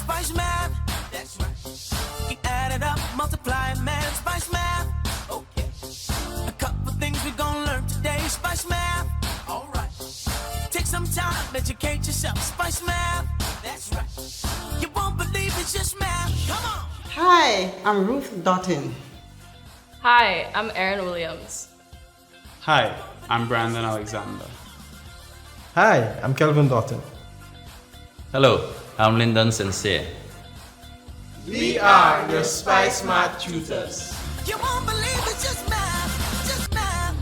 Spice Math. That's right. You add it up, multiply it, man. Spice Math. Okay. A couple things we're gonna learn today. Spice Math. All right. Take some time, educate yourself. Spice Math. That's right. You won't believe it's just math. Come on. Hi, I'm Ruth Doughton. Hi, I'm Aaron Williams. Hi, I'm Brandon Alexander. Hi, I'm Kelvin Doughton. Hello, I'm Lyndon Sincere. We are your Spice Math tutors. You won't believe it's just math. Just math.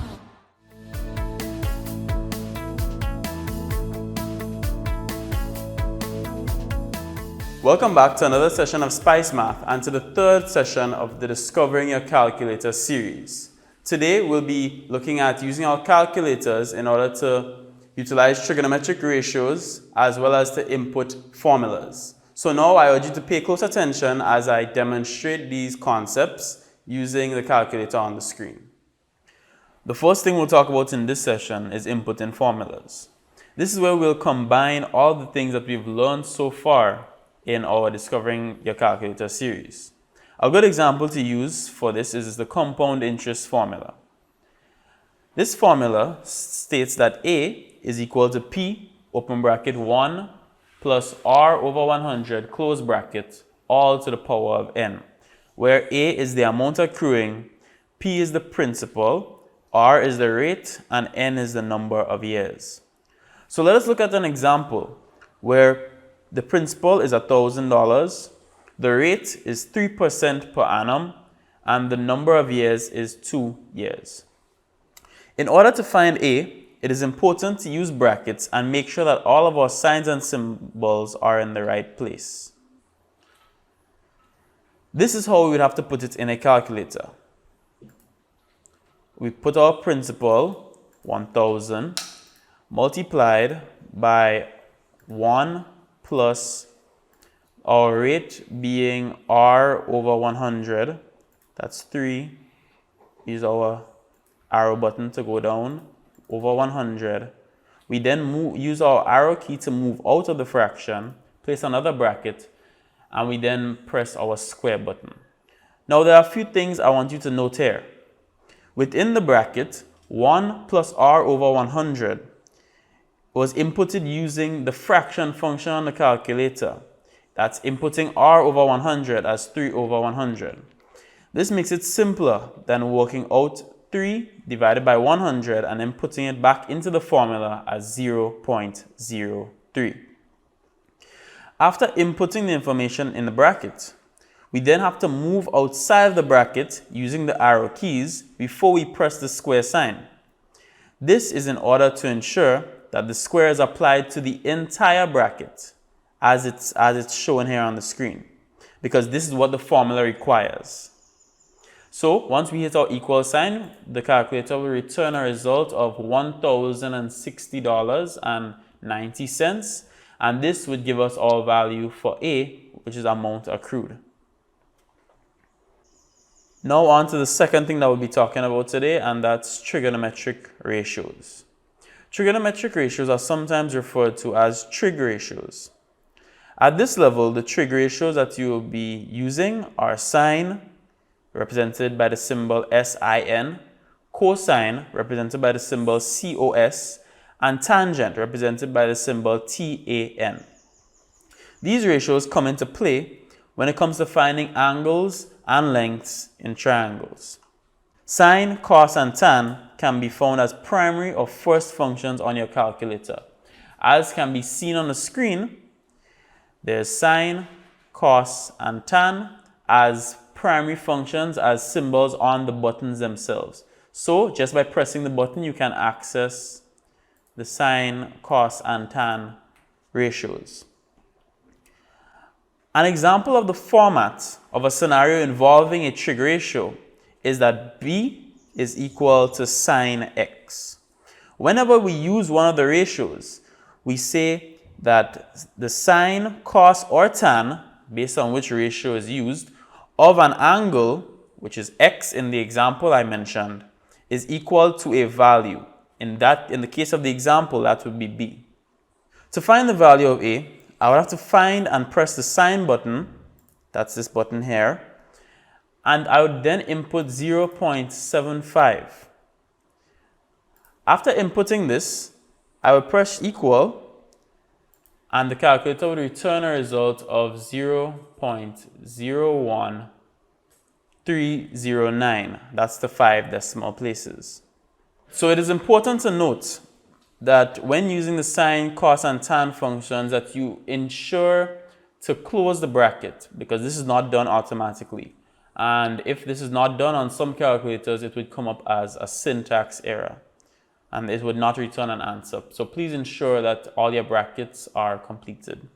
Welcome back to another session of Spice Math and to the third session of the Discovering Your Calculator series. Today we'll be looking at using our calculators in order to utilize trigonometric ratios as well as to input formulas. So now I urge you to pay close attention as I demonstrate these concepts using the calculator on the screen. The first thing we'll talk about in this session is inputting formulas. This is where we'll combine all the things that we've learned so far in our Discovering Your Calculator series. A good example to use for this is the compound interest formula. This formula states that A is equal to P, open bracket 1, plus R over 100, close bracket, all to the power of n, where A is the amount accruing, P is the principal, R is the rate, and n is the number of years. So let us look at an example where the principal is $1,000, the rate is 3% per annum, and the number of years is 2 years. In order to find A, it is important to use brackets and make sure that all of our signs and symbols are in the right place. This is how we would have to put it in a calculator. We put our principal, 1,000, multiplied by 1 plus our rate being R over 100, that's 3, use our arrow button to go down, over 100. We then use our arrow key to move out of the fraction, place another bracket, and we then press our square button. Now there are a few things I want you to note here. Within the bracket, 1 plus R over 100 was inputted using the fraction function on the calculator. That's inputting R over 100 as 3 over 100. This makes it simpler than working out 3 divided by 100 and then putting it back into the formula as 0.03. After inputting the information in the bracket, we then have to move outside of the bracket using the arrow keys before we press the square sign. This is in order to ensure that the square is applied to the entire bracket as it's shown here on the screen, because this is what the formula requires. So once we hit our equal sign, the calculator will return a result of $1,060.90, and this would give us our value for A, which is amount accrued. Now on to the second thing that we'll be talking about today, and that's trigonometric ratios. Trigonometric ratios are sometimes referred to as trig ratios. At this level, the trig ratios that you will be using are sine, represented by the symbol SIN, cosine, represented by the symbol COS, and tangent, represented by the symbol TAN. These ratios come into play when it comes to finding angles and lengths in triangles. Sine, cos, and tan can be found as primary or first functions on your calculator. As can be seen on the screen, there's sine, cos, and tan as primary functions, as symbols on the buttons themselves. So just by pressing the button, you can access the sine, cos, and tan ratios. An example of the format of a scenario involving a trig ratio is that B is equal to sine x. Whenever we use one of the ratios, we say that the sine, cos, or tan, based on which ratio is used, of an angle, which is x in the example I mentioned, is equal to a value. In the case of the example, that would be B. To find the value of A, I would have to find and press the sign button, that's this button here, and I would then input 0.75. After inputting this, I would press equal, and the calculator would return a result of 0.01309. That's the 5 decimal places. So it is important to note that when using the sine, cos, and tan functions that you ensure to close the bracket, because this is not done automatically. And if this is not done on some calculators, it would come up as a syntax error, and it would not return an answer. So please ensure that all your brackets are completed.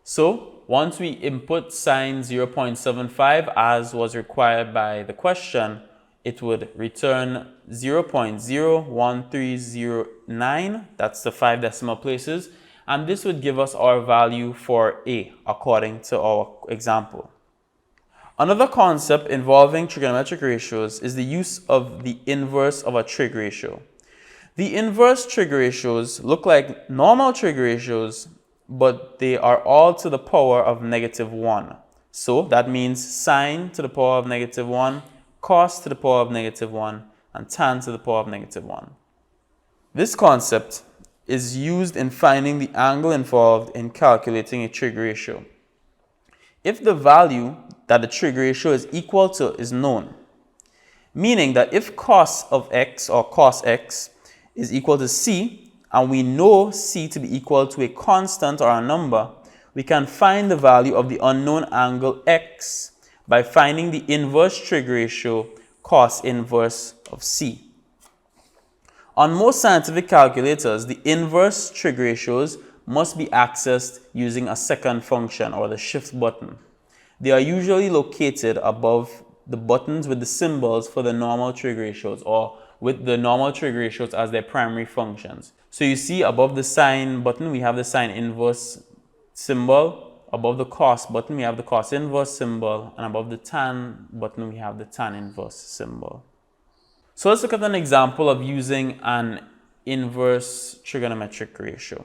So once we input sine 0.75 as was required by the question, it would return 0.01309, that's the 5 decimal places, and this would give us our value for A according to our example. Another concept involving trigonometric ratios is the use of the inverse of a trig ratio. The inverse trig ratios look like normal trig ratios, but they are all to the power of -1. So that means sine to the power of -1, cos to the power of -1, and tan to the power of -1. This concept is used in finding the angle involved in calculating a trig ratio. If the value that the trig ratio is equal to is known, meaning that if cos of x or cos x is equal to c, and we know c to be equal to a constant or a number, we can find the value of the unknown angle x by finding the inverse trig ratio cos inverse of c. On most scientific calculators, the inverse trig ratios must be accessed using a second function or the shift button. They are usually located above the buttons with the symbols for the normal trig ratios, or with the normal trig ratios as their primary functions. So you see above the sine button we have the sine inverse symbol, above the cos button we have the cos inverse symbol, and above the tan button we have the tan inverse symbol. So let's look at an example of using an inverse trigonometric ratio.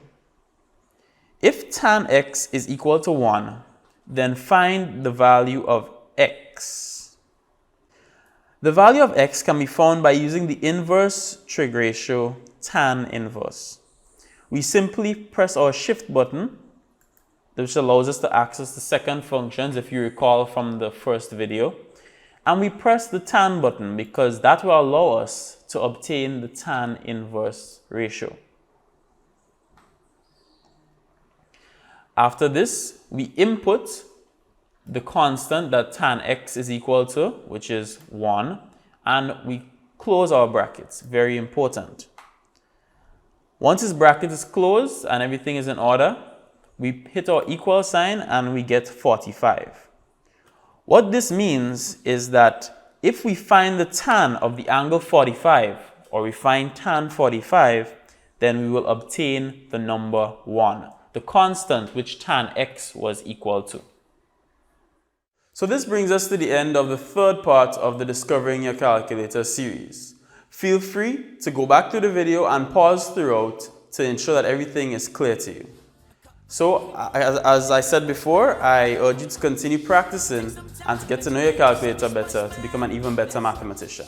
If tan x is equal to 1, then find the value of x. The value of x can be found by using the inverse trig ratio tan inverse. We simply press our shift button, which allows us to access the second functions if you recall from the first video, and we press the tan button because that will allow us to obtain the tan inverse ratio. After this, we input the constant that tan x is equal to, which is 1, and we close our brackets. Very important. Once this bracket is closed and everything is in order, we hit our equal sign and we get 45. What this means is that if we find the tan of the angle 45, or we find tan 45, then we will obtain the number 1, the constant which tan x was equal to. So this brings us to the end of the third part of the Discovering Your Calculator series. Feel free to go back to the video and pause throughout to ensure that everything is clear to you. So, as I said before, I urge you to continue practicing and to get to know your calculator better to become an even better mathematician.